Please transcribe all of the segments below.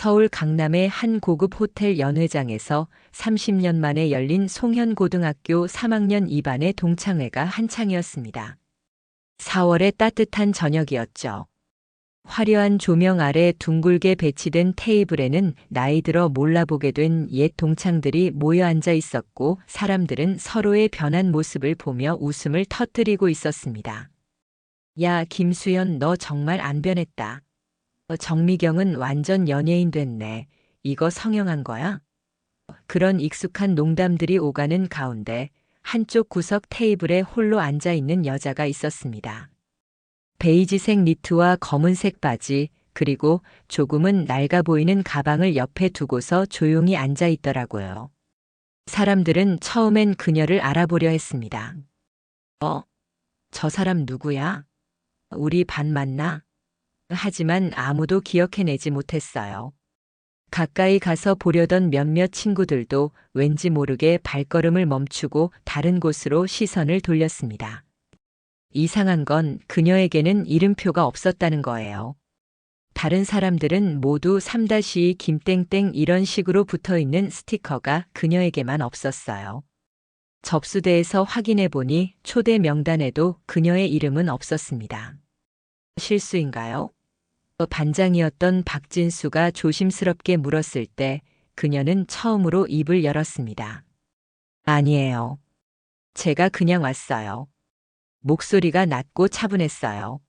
서울 강남의 한 고급 호텔 연회장에서 30년 만에 열린 송현고등학교 3학년 2반의 동창회가 한창이었습니다. 4월의 따뜻한 저녁이었죠. 화려한 조명 아래 둥글게 배치된 테이블에는 나이 들어 몰라보게 된 옛 동창들이 모여 앉아 있었고, 사람들은 서로의 변한 모습을 보며 웃음을 터뜨리고 있었습니다. 야, 김수현, 너 정말 안 변했다. 정미경은 완전 연예인 됐네. 이거 성형한 거야? 그런 익숙한 농담들이 오가는 가운데 한쪽 구석 테이블에 홀로 앉아 있는 여자가 있었습니다. 베이지색 니트와 검은색 바지, 그리고 조금은 낡아 보이는 가방을 옆에 두고서 조용히 앉아 있더라고요. 사람들은 처음엔 그녀를 알아보려 했습니다. 저 사람 누구야? 우리 반 맞나? 하지만 아무도 기억해내지 못했어요. 가까이 가서 보려던 몇몇 친구들도 왠지 모르게 발걸음을 멈추고 다른 곳으로 시선을 돌렸습니다. 이상한 건 그녀에게는 이름표가 없었다는 거예요. 다른 사람들은 모두 3-2 김땡땡 이런 식으로 붙어 있는 스티커가 그녀에게만 없었어요. 접수대에서 확인해 보니 초대 명단에도 그녀의 이름은 없었습니다. 실수인가요? 반장이었던 박진수가 조심스럽게 물었을 때 그녀는 처음으로 입을 열었습니다. 아니에요. 제가 그냥 왔어요. 목소리가 낮고 차분했어요.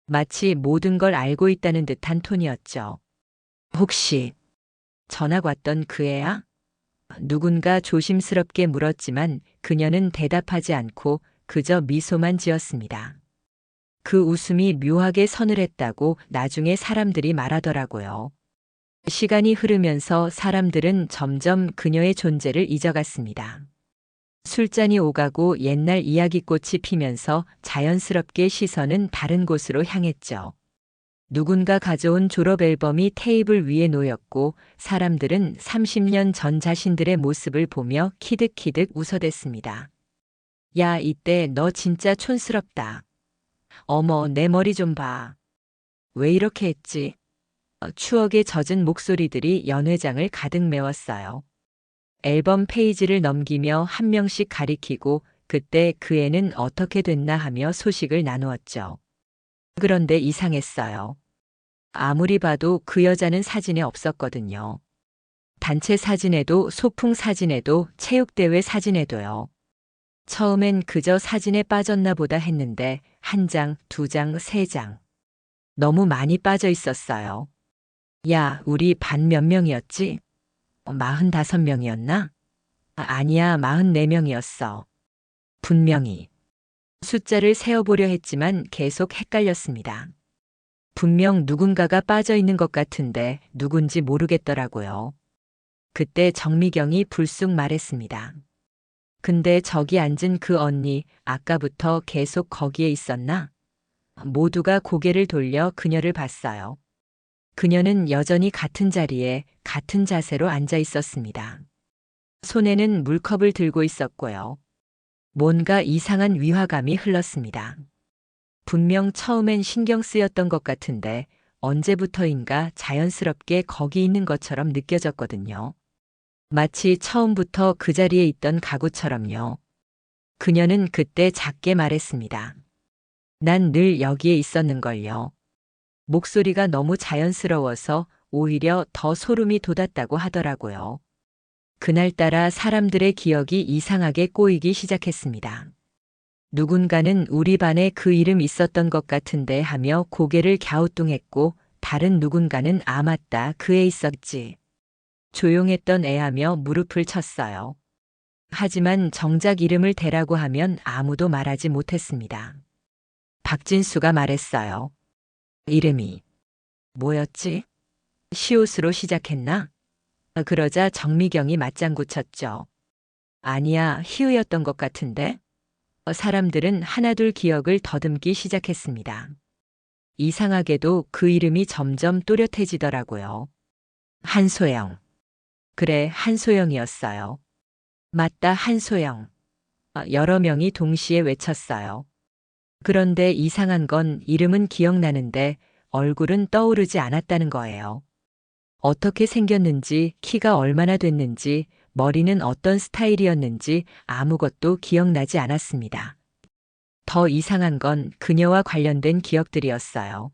마치 모든 걸 알고 있다는 듯한 톤이었죠. 혹시 전학 왔던 그 애야? 누군가 조심스럽게 물었지만 그녀는 대답하지 않고 그저 미소만 지었습니다. 그 웃음이 묘하게 서늘했다고 나중에 사람들이 말하더라고요. 시간이 흐르면서 사람들은 점점 그녀의 존재를 잊어갔습니다. 술잔이 오가고 옛날 이야기꽃이 피면서 자연스럽게 시선은 다른 곳으로 향했죠. 누군가 가져온 졸업 앨범이 테이블 위에 놓였고, 사람들은 30년 전 자신들의 모습을 보며 키득키득 웃어댔습니다. 야, 이때 너 진짜 촌스럽다. 어머, 내 머리 좀 봐. 왜 이렇게 했지? 추억에 젖은 목소리들이 연회장을 가득 메웠어요. 앨범 페이지를 넘기며 한 명씩 가리키고 그때 그 애는 어떻게 됐나 하며 소식을 나누었죠. 그런데 이상했어요. 아무리 봐도 그 여자는 사진에 없었거든요. 단체 사진에도 소풍 사진에도 체육대회 사진에도요. 처음엔 그저 사진에 빠졌나 보다 했는데 1장, 2장, 3장. 너무 많이 빠져 있었어요. 야, 우리 반 몇 명이었지? 45명이었나? 아니야, 44명이었어. 분명히. 숫자를 세어보려 했지만 계속 헷갈렸습니다. 분명 누군가가 빠져 있는 것 같은데 누군지 모르겠더라고요. 그때 정미경이 불쑥 말했습니다. 근데 저기 앉은 그 언니 아까부터 계속 거기에 있었나? 모두가 고개를 돌려 그녀를 봤어요. 그녀는 여전히 같은 자리에 같은 자세로 앉아 있었습니다. 손에는 물컵을 들고 있었고요. 뭔가 이상한 위화감이 흘렀습니다. 분명 처음엔 신경 쓰였던 것 같은데 언제부터인가 자연스럽게 거기 있는 것처럼 느껴졌거든요. 마치 처음부터 그 자리에 있던 가구처럼요. 그녀는 그때 작게 말했습니다. 난 늘 여기에 있었는걸요. 목소리가 너무 자연스러워서 오히려 더 소름이 돋았다고 하더라고요. 그날따라 사람들의 기억이 이상하게 꼬이기 시작했습니다. 누군가는 우리 반에 그 이름 있었던 것 같은데 하며 고개를 갸우뚱했고, 다른 누군가는 아 맞다, 그 애 있었지. 조용했던 애하며 무릎을 쳤어요. 하지만 정작 이름을 대라고 하면 아무도 말하지 못했습니다. 박진수가 말했어요. 이름이 뭐였지? 시옷으로 시작했나? 그러자 정미경이 맞장구 쳤죠. 아니야, 희우였던 것 같은데? 사람들은 하나둘 기억을 더듬기 시작했습니다. 이상하게도 그 이름이 점점 또렷해지더라고요. 한소영. 그래, 한소영이었어요. 맞다, 한소영. 여러 명이 동시에 외쳤어요. 그런데 이상한 건 이름은 기억나는데 얼굴은 떠오르지 않았다는 거예요. 어떻게 생겼는지, 키가 얼마나 됐는지, 머리는 어떤 스타일이었는지 아무것도 기억나지 않았습니다. 더 이상한 건 그녀와 관련된 기억들이었어요.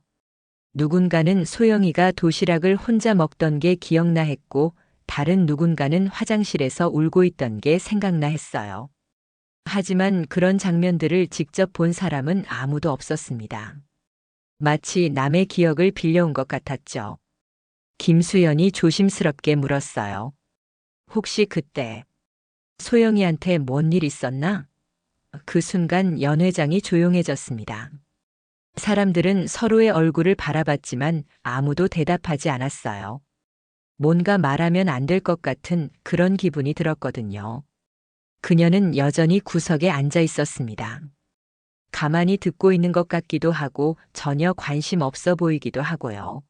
누군가는 소영이가 도시락을 혼자 먹던 게 기억나 했고, 다른 누군가는 화장실에서 울고 있던 게 생각나 했어요. 하지만 그런 장면들을 직접 본 사람은 아무도 없었습니다. 마치 남의 기억을 빌려온 것 같았죠. 김수연이 조심스럽게 물었어요. 혹시 그때 소영이한테 뭔 일 있었나? 그 순간 연 회장이 조용해졌습니다. 사람들은 서로의 얼굴을 바라봤지만 아무도 대답하지 않았어요. 뭔가 말하면 안 될 것 같은 그런 기분이 들었거든요. 그녀는 여전히 구석에 앉아 있었습니다. 가만히 듣고 있는 것 같기도 하고 전혀 관심 없어 보이기도 하고요.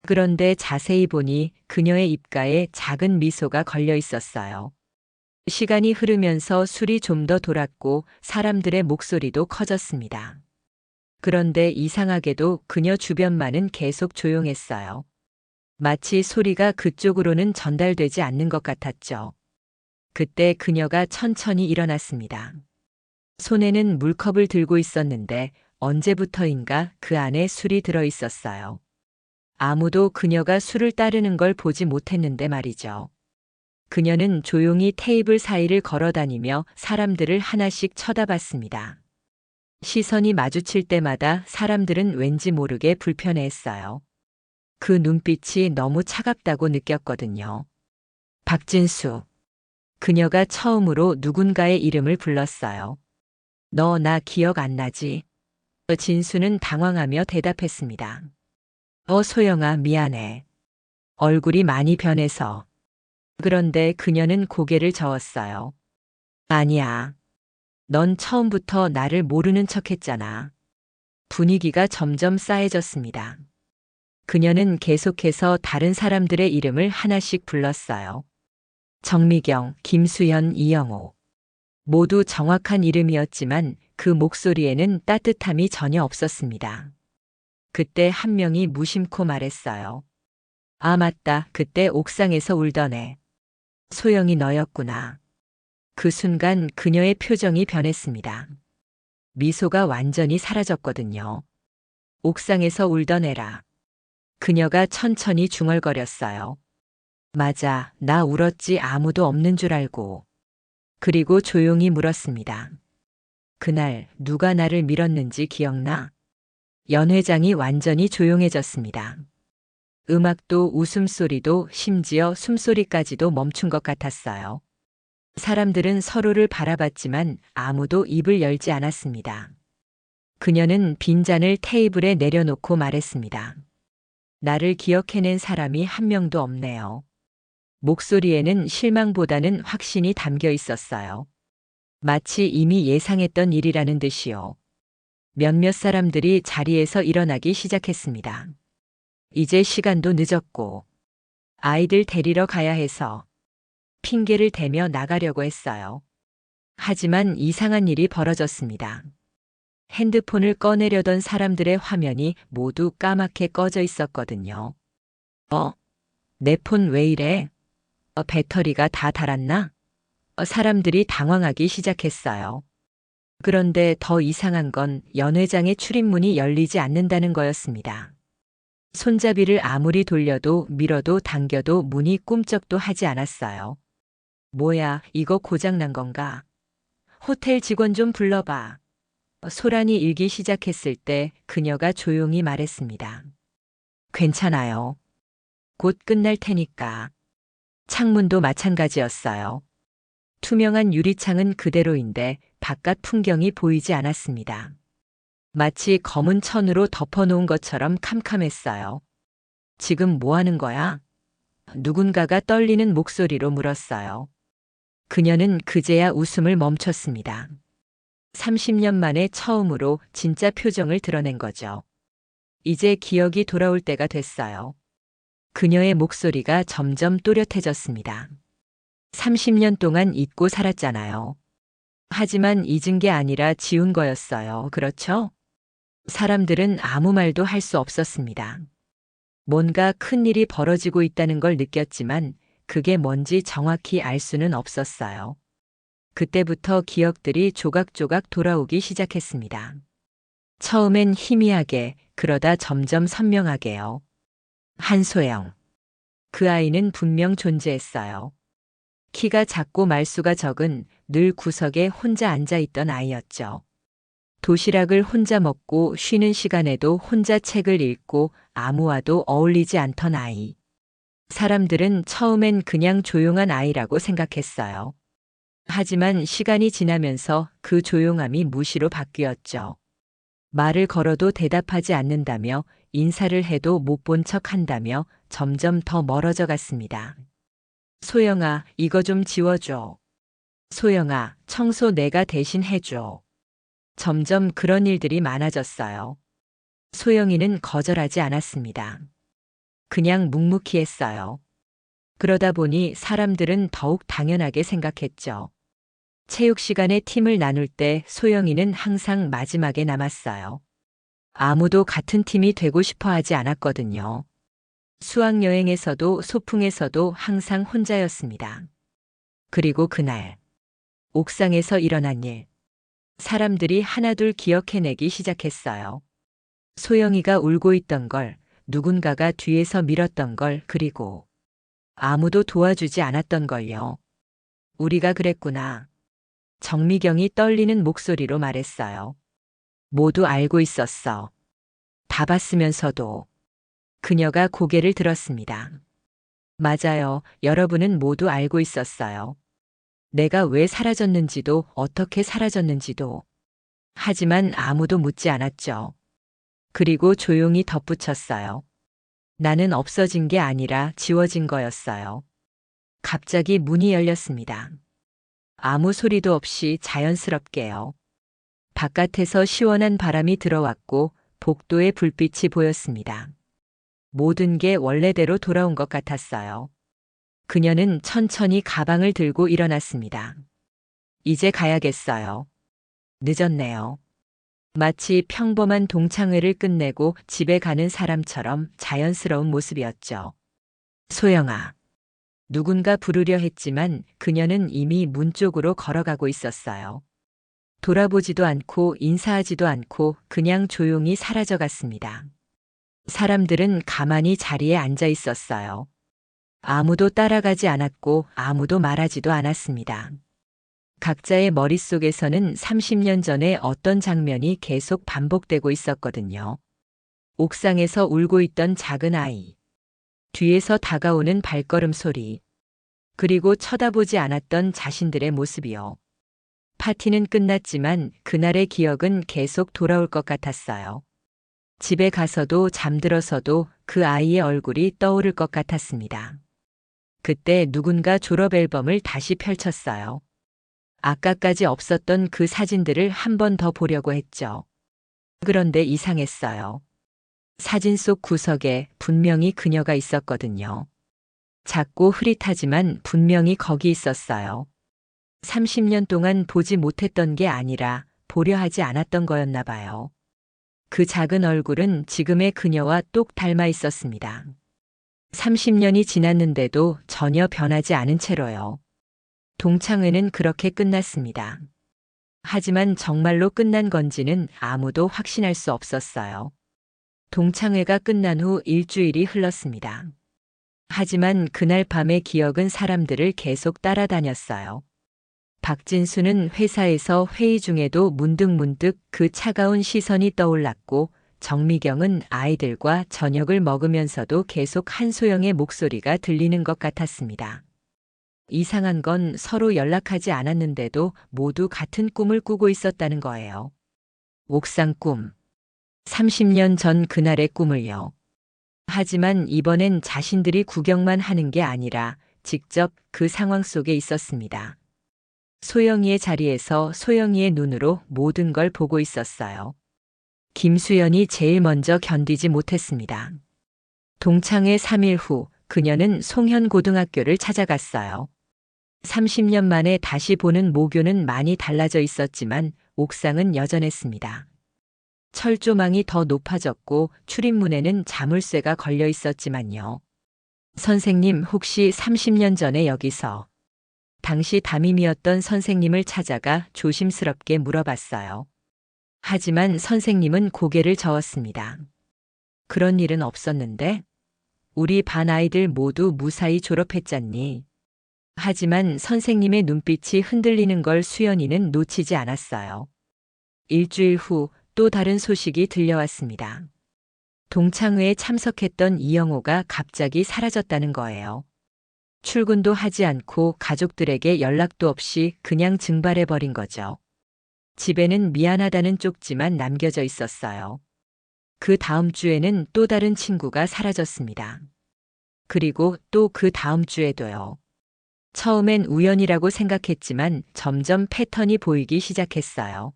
그런데 자세히 보니 그녀의 입가에 작은 미소가 걸려 있었어요. 시간이 흐르면서 술이 좀 더 돌았고 사람들의 목소리도 커졌습니다. 그런데 이상하게도 그녀 주변만은 계속 조용했어요. 마치 소리가 그쪽으로는 전달되지 않는 것 같았죠. 그때 그녀가 천천히 일어났습니다. 손에는 물컵을 들고 있었는데 언제부터인가 그 안에 술이 들어 있었어요. 아무도 그녀가 술을 따르는 걸 보지 못했는데 말이죠. 그녀는 조용히 테이블 사이를 걸어 다니며 사람들을 하나씩 쳐다봤습니다. 시선이 마주칠 때마다 사람들은 왠지 모르게 불편해했어요. 그 눈빛이 너무 차갑다고 느꼈거든요. 박진수. 그녀가 처음으로 누군가의 이름을 불렀어요. 너 나 기억 안 나지? 진수는 당황하며 대답했습니다. 소영아, 미안해. 얼굴이 많이 변해서. 그런데 그녀는 고개를 저었어요. 아니야. 넌 처음부터 나를 모르는 척 했잖아. 분위기가 점점 싸해졌습니다. 그녀는 계속해서 다른 사람들의 이름을 하나씩 불렀어요. 정미경, 김수현, 이영호. 모두 정확한 이름이었지만 그 목소리에는 따뜻함이 전혀 없었습니다. 그때 한 명이 무심코 말했어요. 아, 맞다. 그때 옥상에서 울던 애. 소영이 너였구나. 그 순간 그녀의 표정이 변했습니다. 미소가 완전히 사라졌거든요. 옥상에서 울던 애라. 그녀가 천천히 중얼거렸어요. 맞아, 나 울었지 아무도 없는 줄 알고. 그리고 조용히 물었습니다. 그날 누가 나를 밀었는지 기억나? 연 회장이 완전히 조용해졌습니다. 음악도 웃음소리도 심지어 숨소리까지도 멈춘 것 같았어요. 사람들은 서로를 바라봤지만 아무도 입을 열지 않았습니다. 그녀는 빈잔을 테이블에 내려놓고 말했습니다. 나를 기억해낸 사람이 한 명도 없네요. 목소리에는 실망보다는 확신이 담겨 있었어요. 마치 이미 예상했던 일이라는 듯이요. 몇몇 사람들이 자리에서 일어나기 시작했습니다. 이제 시간도 늦었고 아이들 데리러 가야 해서 핑계를 대며 나가려고 했어요. 하지만 이상한 일이 벌어졌습니다. 핸드폰을 꺼내려던 사람들의 화면이 모두 까맣게 꺼져 있었거든요. 내 폰 왜 이래? 배터리가 다 닳았나? 사람들이 당황하기 시작했어요. 그런데 더 이상한 건 연 회장의 출입문이 열리지 않는다는 거였습니다. 손잡이를 아무리 돌려도 밀어도 당겨도 문이 꿈쩍도 하지 않았어요. 뭐야, 이거 고장난 건가? 호텔 직원 좀 불러봐. 소란이 일기 시작했을 때 그녀가 조용히 말했습니다. 괜찮아요. 곧 끝날 테니까. 창문도 마찬가지였어요. 투명한 유리창은 그대로인데 바깥 풍경이 보이지 않았습니다. 마치 검은 천으로 덮어놓은 것처럼 캄캄했어요. 지금 뭐 하는 거야? 누군가가 떨리는 목소리로 물었어요. 그녀는 그제야 웃음을 멈췄습니다. 30년 만에 처음으로 진짜 표정을 드러낸 거죠. 이제 기억이 돌아올 때가 됐어요. 그녀의 목소리가 점점 또렷해졌습니다. 30년 동안 잊고 살았잖아요. 하지만 잊은 게 아니라 지운 거였어요. 그렇죠? 사람들은 아무 말도 할 수 없었습니다. 뭔가 큰 일이 벌어지고 있다는 걸 느꼈지만 그게 뭔지 정확히 알 수는 없었어요. 그때부터 기억들이 조각조각 돌아오기 시작했습니다. 처음엔 희미하게, 그러다 점점 선명하게요. 한소영. 그 아이는 분명 존재했어요. 키가 작고 말수가 적은 늘 구석에 혼자 앉아있던 아이였죠. 도시락을 혼자 먹고 쉬는 시간에도 혼자 책을 읽고 아무와도 어울리지 않던 아이. 사람들은 처음엔 그냥 조용한 아이라고 생각했어요. 하지만 시간이 지나면서 그 조용함이 무시로 바뀌었죠. 말을 걸어도 대답하지 않는다며 인사를 해도 못 본 척 한다며 점점 더 멀어져 갔습니다. 소영아, 이거 좀 지워줘. 소영아, 청소 내가 대신 해줘. 점점 그런 일들이 많아졌어요. 소영이는 거절하지 않았습니다. 그냥 묵묵히 했어요. 그러다 보니 사람들은 더욱 당연하게 생각했죠. 체육 시간에 팀을 나눌 때 소영이는 항상 마지막에 남았어요. 아무도 같은 팀이 되고 싶어 하지 않았거든요. 수학여행에서도 소풍에서도 항상 혼자였습니다. 그리고 그날, 옥상에서 일어난 일. 사람들이 하나둘 기억해내기 시작했어요. 소영이가 울고 있던 걸, 누군가가 뒤에서 밀었던 걸, 그리고 아무도 도와주지 않았던 걸요. 우리가 그랬구나. 정미경이 떨리는 목소리로 말했어요. 모두 알고 있었어. 다 봤으면서도. 그녀가 고개를 들었습니다. 맞아요. 여러분은 모두 알고 있었어요. 내가 왜 사라졌는지도 어떻게 사라졌는지도. 하지만 아무도 묻지 않았죠. 그리고 조용히 덧붙였어요. 나는 없어진 게 아니라 지워진 거였어요. 갑자기 문이 열렸습니다. 아무 소리도 없이 자연스럽게요. 바깥에서 시원한 바람이 들어왔고 복도에 불빛이 보였습니다. 모든 게 원래대로 돌아온 것 같았어요. 그녀는 천천히 가방을 들고 일어났습니다. 이제 가야겠어요. 늦었네요. 마치 평범한 동창회를 끝내고 집에 가는 사람처럼 자연스러운 모습이었죠. 소영아. 누군가 부르려 했지만 그녀는 이미 문 쪽으로 걸어가고 있었어요. 돌아보지도 않고 인사하지도 않고 그냥 조용히 사라져갔습니다. 사람들은 가만히 자리에 앉아 있었어요. 아무도 따라가지 않았고 아무도 말하지도 않았습니다. 각자의 머릿속에서는 30년 전에 어떤 장면이 계속 반복되고 있었거든요. 옥상에서 울고 있던 작은 아이. 뒤에서 다가오는 발걸음 소리. 그리고 쳐다보지 않았던 자신들의 모습이요. 파티는 끝났지만 그날의 기억은 계속 돌아올 것 같았어요. 집에 가서도 잠들어서도 그 아이의 얼굴이 떠오를 것 같았습니다. 그때 누군가 졸업 앨범을 다시 펼쳤어요. 아까까지 없었던 그 사진들을 한 번 더 보려고 했죠. 그런데 이상했어요. 사진 속 구석에 분명히 그녀가 있었거든요. 작고 흐릿하지만 분명히 거기 있었어요. 30년 동안 보지 못했던 게 아니라 보려 하지 않았던 거였나 봐요. 그 작은 얼굴은 지금의 그녀와 똑 닮아 있었습니다. 30년이 지났는데도 전혀 변하지 않은 채로요. 동창회는 그렇게 끝났습니다. 하지만 정말로 끝난 건지는 아무도 확신할 수 없었어요. 동창회가 끝난 후 일주일이 흘렀습니다. 하지만 그날 밤의 기억은 사람들을 계속 따라다녔어요. 박진수는 회사에서 회의 중에도 문득문득 그 차가운 시선이 떠올랐고, 정미경은 아이들과 저녁을 먹으면서도 계속 한소영의 목소리가 들리는 것 같았습니다. 이상한 건 서로 연락하지 않았는데도 모두 같은 꿈을 꾸고 있었다는 거예요. 옥상 꿈. 30년 전 그날의 꿈을요. 하지만 이번엔 자신들이 구경만 하는 게 아니라 직접 그 상황 속에 있었습니다. 소영이의 자리에서 소영이의 눈으로 모든 걸 보고 있었어요. 김수연이 제일 먼저 견디지 못했습니다. 동창회 3일 후 그녀는 송현고등학교를 찾아갔어요. 30년 만에 다시 보는 모교는 많이 달라져 있었지만 옥상은 여전했습니다. 철조망이 더 높아졌고 출입문에는 자물쇠가 걸려 있었지만요. 선생님, 혹시 30년 전에 여기서 당시 담임이었던 선생님을 찾아가 조심스럽게 물어봤어요. 하지만 선생님은 고개를 저었습니다. 그런 일은 없었는데? 우리 반 아이들 모두 무사히 졸업했잖니. 하지만 선생님의 눈빛이 흔들리는 걸 수연이는 놓치지 않았어요. 일주일 후 또 다른 소식이 들려왔습니다. 동창회에 참석했던 이영호가 갑자기 사라졌다는 거예요. 출근도 하지 않고 가족들에게 연락도 없이 그냥 증발해버린 거죠. 집에는 미안하다는 쪽지만 남겨져 있었어요. 그 다음 주에는 또 다른 친구가 사라졌습니다. 그리고 또 그 다음 주에도요. 처음엔 우연이라고 생각했지만 점점 패턴이 보이기 시작했어요.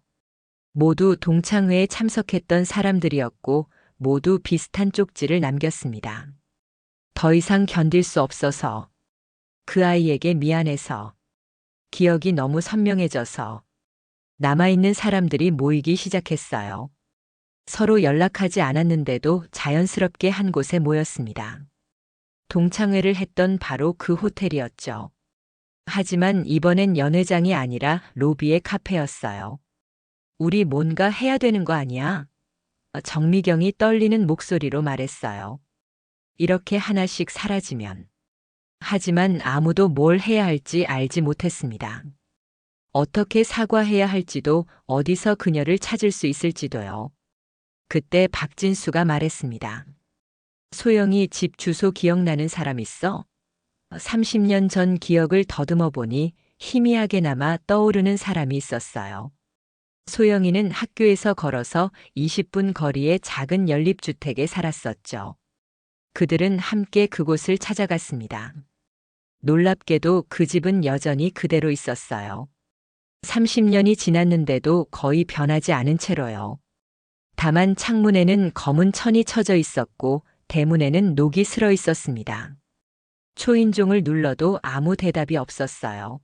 모두 동창회에 참석했던 사람들이었고 모두 비슷한 쪽지를 남겼습니다. 더 이상 견딜 수 없어서, 그 아이에게 미안해서, 기억이 너무 선명해져서 남아있는 사람들이 모이기 시작했어요. 서로 연락하지 않았는데도 자연스럽게 한 곳에 모였습니다. 동창회를 했던 바로 그 호텔이었죠. 하지만 이번엔 연회장이 아니라 로비의 카페였어요. 우리 뭔가 해야 되는 거 아니야? 정미경이 떨리는 목소리로 말했어요. 이렇게 하나씩 사라지면. 하지만 아무도 뭘 해야 할지 알지 못했습니다. 어떻게 사과해야 할지도 어디서 그녀를 찾을 수 있을지도요. 그때 박진수가 말했습니다. 소영이 집 주소 기억나는 사람 있어? 30년 전 기억을 더듬어 보니 희미하게나마 떠오르는 사람이 있었어요. 소영이는 학교에서 걸어서 20분 거리의 작은 연립주택에 살았었죠. 그들은 함께 그곳을 찾아갔습니다. 놀랍게도 그 집은 여전히 그대로 있었어요. 30년이 지났는데도 거의 변하지 않은 채로요. 다만 창문에는 검은 천이 쳐져 있었고 대문에는 녹이 슬어 있었습니다. 초인종을 눌러도 아무 대답이 없었어요.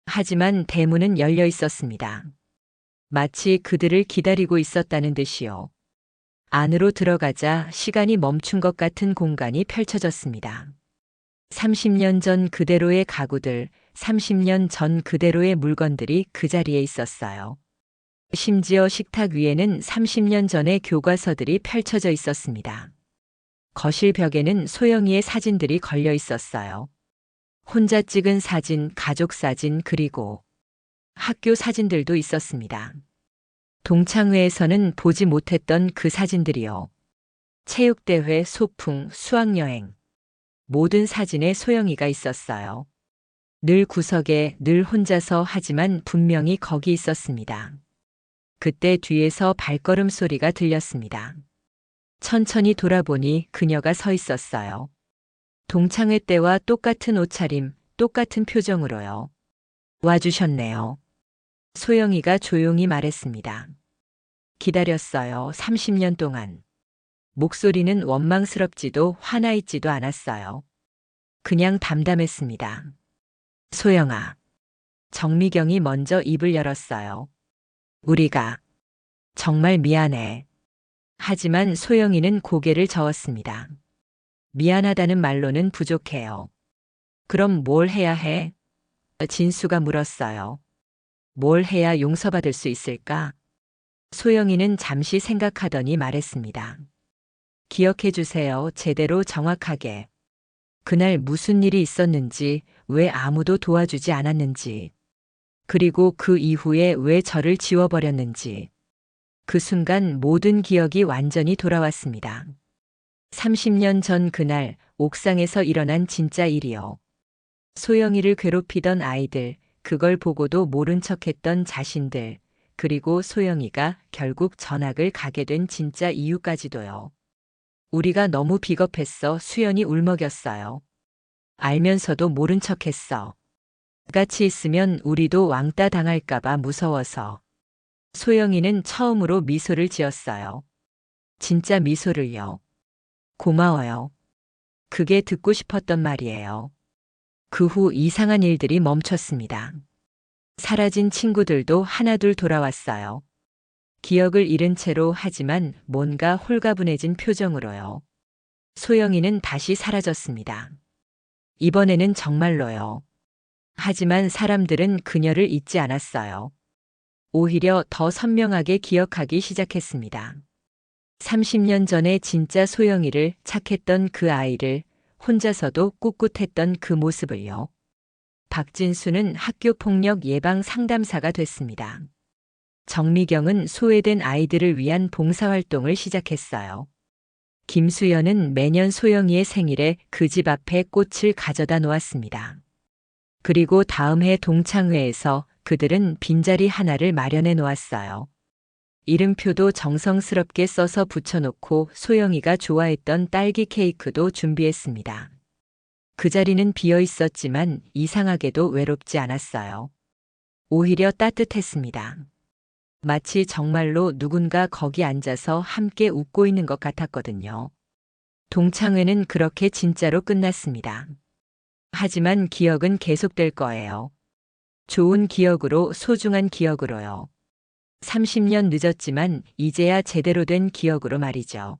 하지만 대문은 열려 있었습니다. 마치 그들을 기다리고 있었다는 듯이요. 안으로 들어가자 시간이 멈춘 것 같은 공간이 펼쳐졌습니다. 30년 전 그대로의 가구들, 30년 전 그대로의 물건들이 그 자리에 있었어요. 심지어 식탁 위에는 30년 전의 교과서들이 펼쳐져 있었습니다. 거실 벽에는 소영이의 사진들이 걸려 있었어요. 혼자 찍은 사진, 가족 사진, 그리고 학교 사진들도 있었습니다. 동창회에서는 보지 못했던 그 사진들이요. 체육대회, 소풍, 수학여행. 모든 사진에 소영이가 있었어요. 늘 구석에, 늘 혼자서 하지만 분명히 거기 있었습니다. 그때 뒤에서 발걸음 소리가 들렸습니다. 천천히 돌아보니 그녀가 서 있었어요. 동창회 때와 똑같은 옷차림, 똑같은 표정으로요. 와주셨네요. 소영이가 조용히 말했습니다. 기다렸어요. 30년 동안. 목소리는 원망스럽지도 화나 있지도 않았어요. 그냥 담담했습니다. 소영아. 정미경이 먼저 입을 열었어요. 우리가 정말 미안해. 하지만 소영이는 고개를 저었습니다. 미안하다는 말로는 부족해요. 그럼 뭘 해야 해? 진수가 물었어요. 뭘 해야 용서받을 수 있을까? 소영이는 잠시 생각하더니 말했습니다. 기억해 주세요. 제대로 정확하게. 그날 무슨 일이 있었는지, 왜 아무도 도와주지 않았는지, 그리고 그 이후에 왜 저를 지워버렸는지. 그 순간 모든 기억이 완전히 돌아왔습니다. 30년 전 그날 옥상에서 일어난 진짜 일이요. 소영이를 괴롭히던 아이들, 그걸 보고도 모른 척했던 자신들, 그리고 소영이가 결국 전학을 가게 된 진짜 이유까지도요. 우리가 너무 비겁했어. 수연이 울먹였어요. 알면서도 모른 척했어. 같이 있으면 우리도 왕따 당할까봐 무서워서. 소영이는 처음으로 미소를 지었어요. 진짜 미소를요. 고마워요. 그게 듣고 싶었던 말이에요. 그 후 이상한 일들이 멈췄습니다. 사라진 친구들도 하나둘 돌아왔어요. 기억을 잃은 채로 하지만 뭔가 홀가분해진 표정으로요. 소영이는 다시 사라졌습니다. 이번에는 정말로요. 하지만 사람들은 그녀를 잊지 않았어요. 오히려 더 선명하게 기억하기 시작했습니다. 30년 전에 진짜 소영이를 착했던 그 아이를, 혼자서도 꿋꿋했던 그 모습을요. 박진수는 학교폭력 예방 상담사가 됐습니다. 정미경은 소외된 아이들을 위한 봉사활동을 시작했어요. 김수연은 매년 소영이의 생일에 그 집 앞에 꽃을 가져다 놓았습니다. 그리고 다음 해 동창회에서 그들은 빈자리 하나를 마련해 놓았어요. 이름표도 정성스럽게 써서 붙여놓고 소영이가 좋아했던 딸기 케이크도 준비했습니다. 그 자리는 비어 있었지만 이상하게도 외롭지 않았어요. 오히려 따뜻했습니다. 마치 정말로 누군가 거기 앉아서 함께 웃고 있는 것 같았거든요. 동창회는 그렇게 진짜로 끝났습니다. 하지만 기억은 계속될 거예요. 좋은 기억으로, 소중한 기억으로요. 30년 늦었지만 이제야 제대로 된 기억으로 말이죠.